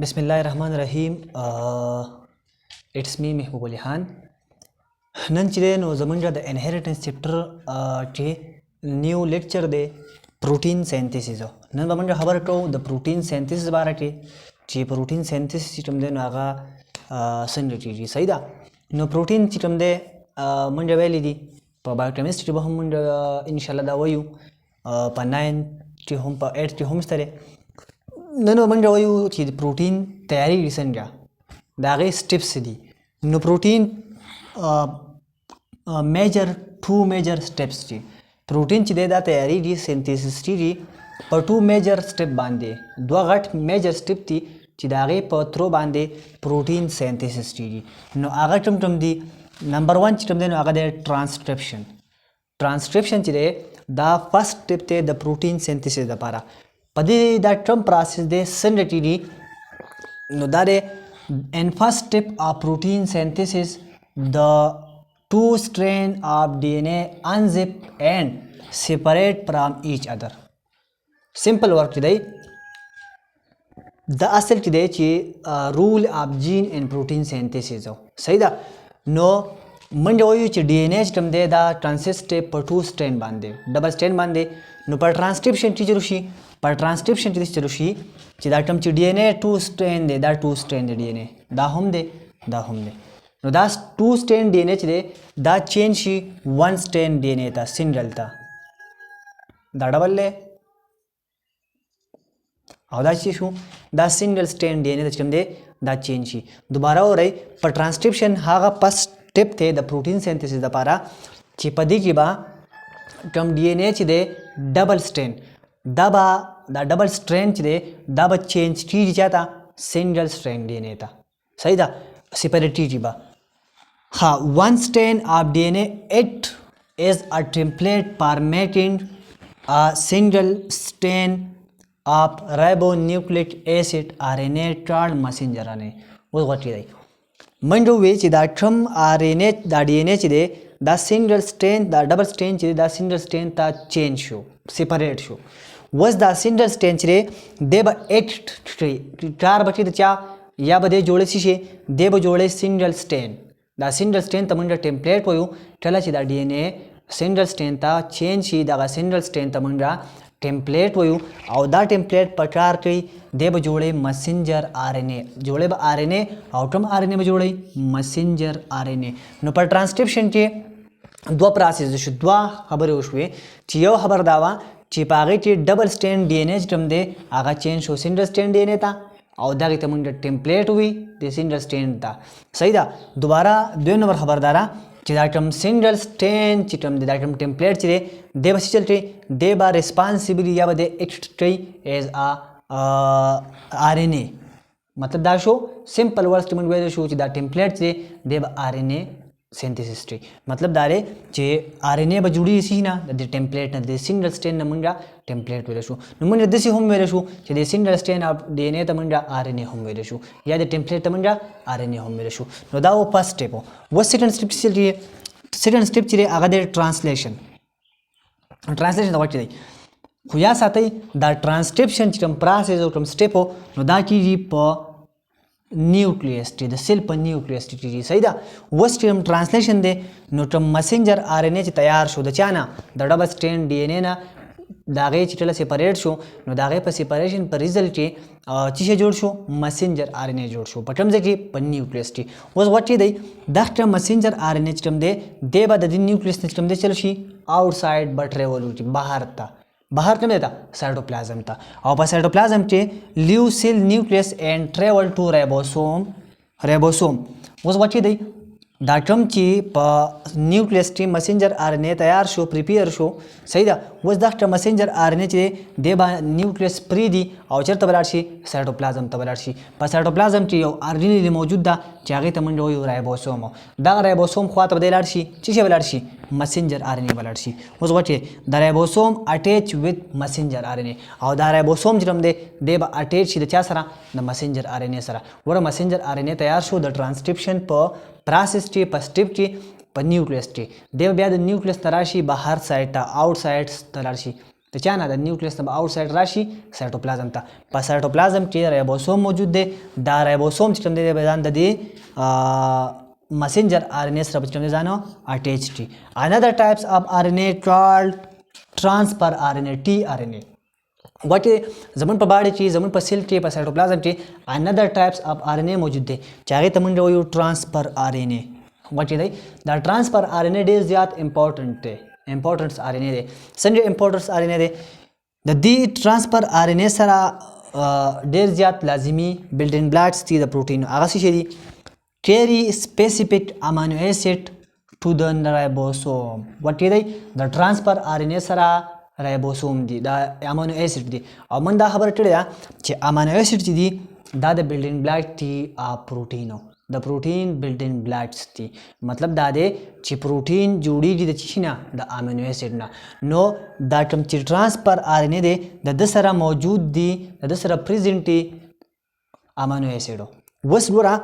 बिस्मिल्लाहिर्रहमानिर्रहीम। It's me महबूब अली खान। नन चिरे नो ज़मंजा द इनहेरिटेंस चैप्टर चे न्यू लेक्चर दे प्रोटीन सिंथेसिस नन बमंजा खबर टो द प्रोटीन सिंथेसिस बारे चे प्रोटीन सिंथेसिस चिटम दे नागा संरची जी सही दा नो प्रोटीन चिटम दे मंजा वेली दी प बायोकेमिस्ट्री बहम मंजा इंशाल्लाह दा वयु प 9 चे हम प 8 चे हम स्तरे नन मंजा वयु ची प्रोटीन तैयारी रिसंजा दागे स्टेप्स दी नो protein major two major steps ची प्रोटीन ची दे दा तैयारी दी सिंथेसिस ची पर टू मेजर स्टेप बांधे दो गट मेजर स्टेप थी ची दागे पर थ्रो बांधे प्रोटीन सिंथेसिस ची नो आगा टम दी नंबर 1 ची टम दे नो आगा दे ट्रांसक्रिप्शन ची दे दा फर्स्ट स्टेप ते द प्रोटीन सिंथेसिस दा पारा पदे दा ट्रम प्रोसेस दे संरची दी नो दारे in first step of protein synthesis the two strands of DNA unzip and separate from each other. Simple work today. The asal today ची rule of gene and protein synthesis सही दा नो म्हणजे वही ची DNA टम दे दा ट्रांसलेट स्टेप पर two strand बांधे डबल स्ट्रैंड बांधे नो पर ट्रांसक्रिप्शन ची जरूरी पर ट्रांसक्रिप्शन ची जरूरी ची दा टम ची DNA टू स्ट्रैंड दे दा टू स्ट्रैंड DNA दा हम दे नो दा टू स्ट्रैंड DNA ची दे दा change she one strand DNA ता सिंगल ता दा डबल ले और दा ची शू दा सिंगल स्ट्रैंड DNA ता चम दे दा चेंज शी दोबारा हो रही पर ट्रांसक्रिप्शन हागा फर्स्ट स्टेप थे द प्रोटीन सिंथेसिस दा पारा ची पदी की बा टम DNA ची दे डबल स्ट्रैंड दबा दा डबल स्ट्रैंड ची दे दबा चेंज चीज जाता सिंगल स्ट्रैंड DNA ता सही दा सेपरेटी ची बा हाँ one strand of DNA it is a template for making a single strand of ribonucleic acid RNA trans messenger RNA वो गटी दी मंजो वे ची दा ट्रम RNA दा DNA ची दे दा सिंगल स्ट्रैंड दा डबल स्ट्रैंड ची दे दा सिंगल स्ट्रैंड ता चेंज शो सेपरेट शो वस दा सिंगल स्ट्रैंड ची दे देब 8 चार बची चा या बदे जोड़े सी देब जोड़े सिंगल स्ट्रैंड दा सिंगल स्ट्रैंड ता मंजा टेम्पलेट होयो चला ची दा DNA सिंगल स्ट्रैंड ता चेंज शी दा सिंगल स्ट्रैंड ता मंजा टेम्पलेट होयो और दा टेम्पलेट प्रचार कई देब जोड़े मैसेंजर RNA जोड़े बा RNA आउटम RNA में जोड़े मैसेंजर RNA नो पर ट्रांसक्रिप्शन के दो प्रोसेस जो दो खबर हुए चियो खबर दावा चिपागे ची डबल स्ट्रैंड DNA जम दे आगा चेंज हो सिंगल स्ट्रैंड DNA ता और दागे तमंग टेम्पलेट हुई दे सिंगल स्ट्रैंड ता सही दा दोबारा दो नंबर खबरदारा चिदाटम सिंगल स्ट्रैंड चिटम दिदाटम टेम्पलेट चिरे दे बस चलते दे बा रिस्पांसिबिलिटी या बदे एक्स्ट्री एज आ RNA मतलब दा शो सिंपल वर्ड्स टिमन वे शो चिदा टेम्पलेट चिरे दे बा RNA सिंथेसिस ट्री मतलब दारे जे RNA बजुड़ी सी ना दे टेम्पलेट ना दे सिंगल स्ट्रैंड ना मंजा टेम्पलेट वेले शो न मंजा देसी होम वेले शो जे दे सिंगल स्ट्रैंड ऑफ DNA ता मंजा RNA होम वेले शो या दे टेम्पलेट ता मंजा RNA होम वेले शो नो दा वो फर्स्ट स्टेप हो वो सेकंड स्टेप चलिए सेकंड स्टेप चिरे आगा दे ट्रांसलेशन दा वाट दे खुया साथई दा ट्रांसक्रिप्शन चिटम प्रोसेस और टम स्टेप हो नो दा की जी प न्यूक्लियस टी द सेल पर न्यूक्लियस टी सही दा वो स्ट्रीम ट्रांसलेशन दे नो टम मैसेंजर RNA ची तैयार शो द चाना द डबल स्ट्रैंड DNA ना दागे चिटला सेपरेट शो नो दागे पर सेपरेशन पर रिजल्ट ची चीशे जोड़ शो मैसेंजर RNA जोड़ शो पटम जे की पर न्यूक्लियस टी वो वटी दे दस्ट मैसेंजर RNA चिटम दे बा द न्यूक्लियस चिटम दे चलशी आउटसाइड बट रेवोल्यूट बाहर ता बाहर कम देता साइटोप्लाज्म था और पर साइटोप्लाज्म के leave cell nucleus and travel to ribosome उस वटी दे दाटम ची प न्यूक्लियस टी मैसेंजर RNA तैयार शो प्रिपेयर शो सही दा वस दाट मैसेंजर RNA ची दे बा न्यूक्लियस प्री दी और चर तबलारशी साइटोप्लाज्म तबलारशी पर साइटोप्लाज्म ची RNA मौजूद दा चागे तमन जो राइबोसोम दा राइबोसोम ख्वा तबलारशी चीजे बलारशी मैसेंजर RNA बलारशी उस वटी द ribosome attach with messenger RNA और दा राइबोसोम जरम दे बा अटैच द चा सरा द मैसेंजर RNA सरा वो मैसेंजर RNA तैयार शो द ट्रांसक्रिप्शन प प्रोसेस टी पर स्टेप टी पर न्यूक्लियस टी देव ब्याद न्यूक्लियस तराशी बाहर साइड ता आउटसाइड तराशी د چا نه د نیوکلیس نه به آوټ سایډ راشي سایټوپلازم ته. په سایټوپلازم کې رایبوسوم موجود دی. دا رایبوسوم چې کوم دی به ځان د دې messenger RNA سره په کوم ځای اٹیچ دي. Another types of RNA called transfer RNA tRNA. وټي زمون په باډي کې زمون په سیل کې په سایټوپلازم کې another types of RNA موجود دي چې هغه ته موږ وایو transfer RNA. وټي دی دا transfer RNA ډیر زیات امپورټنت دی. امپورټنس RNA دی. څنګه امپورټنس RNA دی؟ د دې transfer RNA سره ډیر زیات لازمي بلډینګ بلاکس دي د پروتین. هغه څه دي؟ carry specific amino acid to the ribosome. وټي دی د transfer RNA سره رایبوسوم دي دا امینو اسید دي. او من دا خبره کړې ده چې امینو اسید چې دي دا د بلډینګ بلاک دي پروتینو د پروتین بلډینګ بلاکس دي. مطلب دا دی چې پروتین جوړیږي د چی نه د امینو اسید نه. نو دا کوم چې ټرانسفر RNA دی د سره موجود دي د سره پریزنټ دي امینو اسیدو. وس ګوره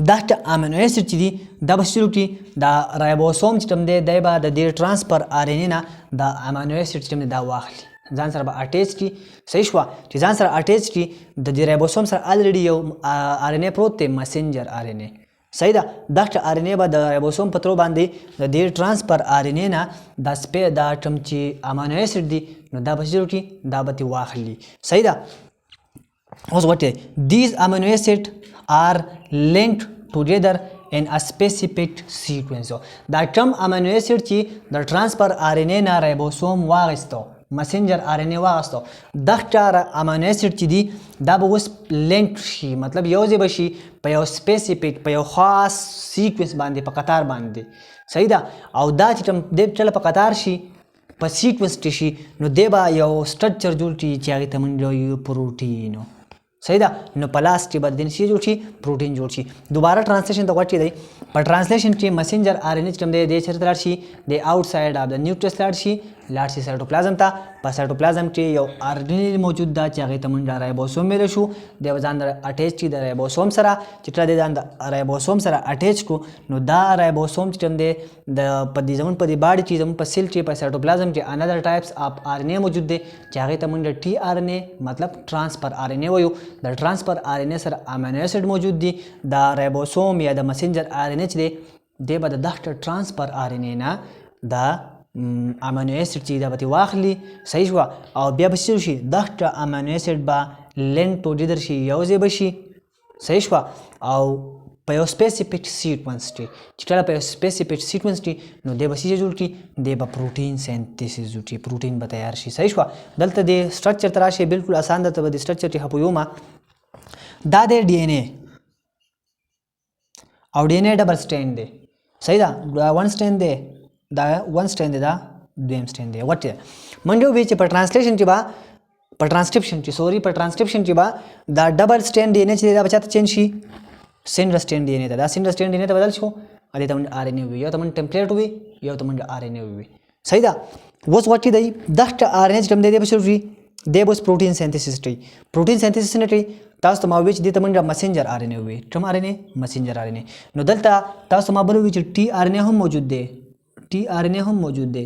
دا امینو اسید چې دي دا به شروع کړي دا رایبوسوم چې کوم دی دی به د دې ټرانسفر RNA نه دا امینو اسید چې کوم دی دا واخلي ځان سره به اټیچ کړي. صحیح شوه چې ځان سره اټیچ کړي د دې رایبوسوم سره الریډي یو RNA پروت دی مسنجر RNA. صحیح ده. دا RNA به د رایبوسوم په ترو باندې د دې ټرانسفر RNA نه دا کوم چې امینو اسید دي نو دا به شروع کړي دا به واخلي. صحیح ده. اوس وټه these amino acid are linked together in a specific sequence. دا کوم امینو اسید چې د ټرانسفر RNA نه رایبوسوم واغستو مسنجر RNA واغستو دغه امینو اسید چې دي دا به اوس لینک شي مطلب یو ځای به شي په یو سپیسیفیک په یو خاص سیکوینس باندې په قطار باندې. صحیح ده. او دا چې کوم د چله په قطار شي په سیکوینس کې شي نو دی به یو سټرکچر جوړ کړي چې هغې ته موږ وایو پروټینو. صحیح ده. نو په لاس کې به د دې جوړ شي پروټین جوړ شي. دوباره ټرانسلیشن ته وټی دی په ټرانسلیشن کې مسنجر RNA چې کوم دی د چیرته لاړ شي د آوټ سایډ اف د نیوکلیس لاړ شي سایټوپلازم ته. په سایټوپلازم کې یو RNA موجود ده چې هغې ته موږ رایبوسوم ویلی شو. دی به ځان اټیچ کړي د رایبوسوم سره چې کله دی ځان د رایبوسوم سره اټیچ کړو نو دا رایبوسوم چې کوم دی د په دې زموږ په دې باډي کې زموږ په سیل کې په سایټوپلازم کې another types of RNA موجود دی چې هغې ته موږ tRNA مطلب ټرانسفر RNA وایو. د ټرانسفر RNA سره امینو اسید موجود دي. دا رایبوسوم یا د مسنجر RNA چې دی دی به د دغه ټرانسفر RNA نه دا امینو اسید چې دا به واخلي. صحیح شوه. او بیا به څه شي دغه امینو اسید به لینک ټوګیدر شي یو ځای به شي. صحیح شوه. او په یو سپیسیفیک سیکوینس کې چې کله په یو سپیسیفیک سیکوینس کې نو دی به څه جوړ کړي دی به پروټین سینتھیسس وکړي پروټین به تیار شي. صحیح شوه. دلته د سټرکچر ته راشي بالکل اسان ده ته به د سټرکچر کې هپویوما دا د DNA او DNA ډبل سټینډ دی. صحیح ده. دا ون سټینډ دی دا ون سټینډ دی دا دویم سټینډ دی. وټه منډو وی چې په ټرانسلیشن کې با په ټرانسکرپشن کې سوري په ټرانسکرپشن کې با دا ډبل سټینډ DNA چې دا بچاته چینج شي سنډر سټینډ DNA دا سنډر سټینډ DNA ته بدل شو ا دې ته RNA وي یو ته من ټمپلیټ وي یو ته من RNA وي. صحیح ده. وس وټه دی دغه RNA چې کوم دی به شروع دی به پروټین سینتھیسس کوي. پروټین سینتھیسس نه کوي تاسو ته ما وی چې دې ته موږ مسنجر RNA وي. کوم RNA مسنجر RNA. نو دلته تاسو ما بل وی چې tRNA هم موجود دی tRNA هم موجود دی.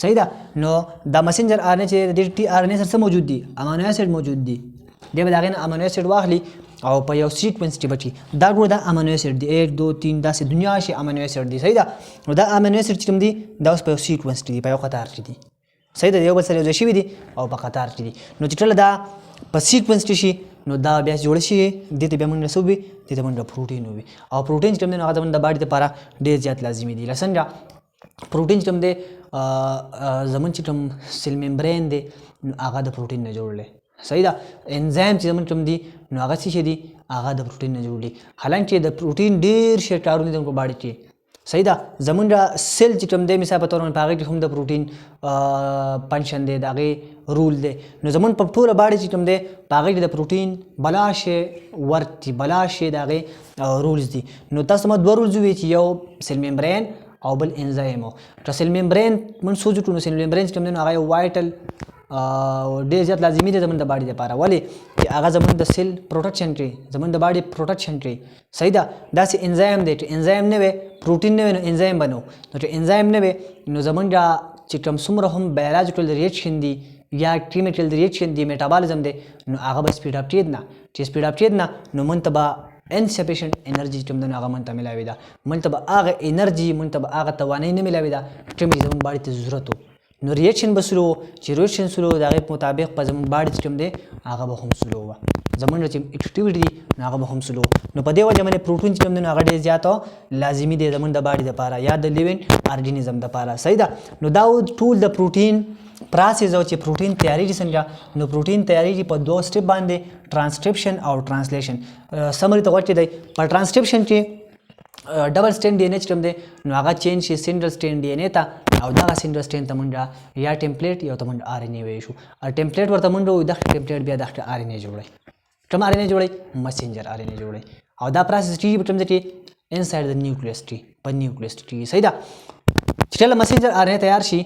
صحیح ده. نو دا مسنجر RNA چې د tRNA سره موجود دي امینو اسید موجود دي دی به دا غن امینو اسید واخلي او په یو سیکوینس کې بچي دا ګور دا امینو اسید دی 1 2 3 داسې دنیا شي امینو اسید دی. صحیح ده. نو دا امینو اسید چې کوم دي دا اوس په یو سیکوینس کې دي په یو قطار کې دي. صحیح ده. یو بل سره یو ځای شوي دي او په قطار کې دي. نو چې کله دا په سیکوینس کې شي نو دا بیا جوړ شي دې ته بیا موږ رسو وي دې ته موږ پروټین وي. او پروټین چې کوم دی نو هغه زموږ د باډي لپاره ډېر زیات لازمي دي. څنګه پروټین چې کوم دی زموږ چې کوم سیل ممبرین دی نو هغه د پروټین نه جوړ دی. صحیح ده. انزایم چې زموږ کوم دی نو هغه څه دي هغه د پروټین نه جوړ دي. حالانکه د پروټین ډېر شی کارونه دي زموږ باډي کې. صحیح ده. زموږ سیل چې کوم دی مثال په تور باندې په هغې کې هم د پروټین فنکشن دی د هغې رول دی. نو زموږ په ټوله باډي چې کوم دی په هغې کې د پروټین بلا شی ورک دي بلا شی د هغې رولز دي. نو تاسو ما دوه رولز وویل چې یو سیل ممبرین او بل انزایم. که سیل ممبرین موږ سوچ وکړو نو سیل ممبرین چې کوم دی نو هغه یو وایټل ډېر زیات لازمي دی زموږ د باډي لپاره. ولې چې هغه زموږ د سیل پروټکشن کوي زموږ د باډي پروټکشن کوي. صحیح ده. داسې انزایم دی چې انزایم نه وي پروټین نه وي نو انزایم به نو چې انزایم نه وي نو زموږ چې کوم څومره هم بایولوژیکل ریاکشن دي یا کیمیکل ریاکشن دي میټابولیزم دی نو هغه به سپیډ اپ کېد نه چې سپیډ اپ کېد نه نو مونږ ته به انسفیشینټ انرژي کوم د هغه مونږ ته ملاوي ده مونږ ته به هغه انرژي مونږ ته به هغه توانایي نه ملاوي ده کوم چې زموږ باډي ته ضرورت وو نو ریاکشن به سلو چې ریاکشن سلو د هغې په مطابق په زموږ باډي سیسټم دی هغه به هم سلو وه زموږ چې اکټیویټي دي نو هغه به هم سلو نو په دې وجه باندې پروټین چې کوم دی نو هغه ډېر زیات لازمي دی زموږ د باډي دپاره یا د لیوینګ ارګانیزم دپاره صحیح ده نو دا ټول د پروټین پروسس او چې پروټین تیاریږي څنګه نو پروټین تیاریږي په دوه سټپ باندې ټرانسکرپشن او ټرانسلیشن سمری ته وایي دی په ټرانسکرپشن کې ډبل سټینډ ډي ان اے چې کوم دی نو هغه چینج شي سنګل سټینډ ډي ان اے ته او دغه سنګل سټینډ ته مونږ یا ټمپلیټ یا ته مونږ آر ان اے وایو شو ټمپلیټ ورته مونږ وایو دغه ټمپلیټ بیا دغه آر ان اے جوړوي کوم آر ان اے جوړوي مسنجر آر ان اے جوړوي او دا پروسس کېږي په کوم ځای کې انسایډ د نیوکلیس ټي په نیوکلیس ټي صحیح ده چې کله مسنجر آر ان اے تیار شي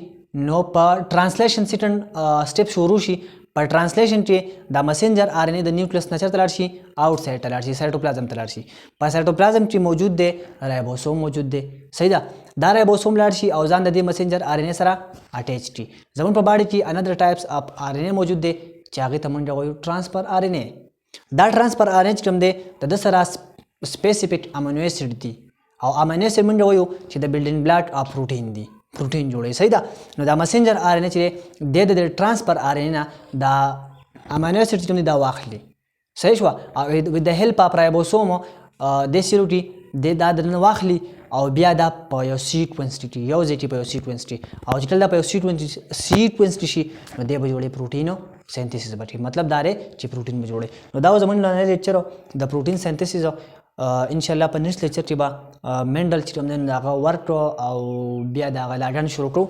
نو په ټرانسلیشن سټپ شروع شي په ټرانسلیشن کې دا مسنجر آر ان اے د نیوکلیس نه چېرته لاړ شي آوټ سایډ ته لاړ شي سایټوپلازم ته لاړ شي په سایټوپلازم کې موجود دی رایبوسوم موجود دی صحیح ده دا رایبوسوم لاړ شي او ځان د دې مسنجر آر ان اے سره اټیچ کړي زموږ په باډي کې انادر ټایپس اف آر ان اے موجود دی چې هغې ته موږ وایو ټرانسفر آر ان اے دا ټرانسفر آر ان اے چې کوم دی د ده سره سپیسیفیک امینو اسیډ دي او امینو اسیډ موږ وایو چې د بلډینګ بلاک اف پروټین دي پروټین جوړوي صحیح ده نو دا مسنجر آر ان اے چې دی د ټرانسفر آر ان اے نه دا امینو اسیډ چې کوم دی دا واخلي صحیح شوه او with the help of ribosome د سیروټي دا درنه واخلي او بیا دا په یو سیکوینس کې یو ځای کې په یو سیکوینس کې او چې کله دا په یو سیکوینس کې شي نو دی به جوړي پروټینو سینتھیسس به مطلب دا دی چې پروټین به جوړي نو دا زموږ لاندې لیکچر د پروټین سینتھیسس ان شاء الله په نیکسټ لیکچر کې به منډل چې کوم دی هغه ورک او بیا د هغه لاګان شروع کړو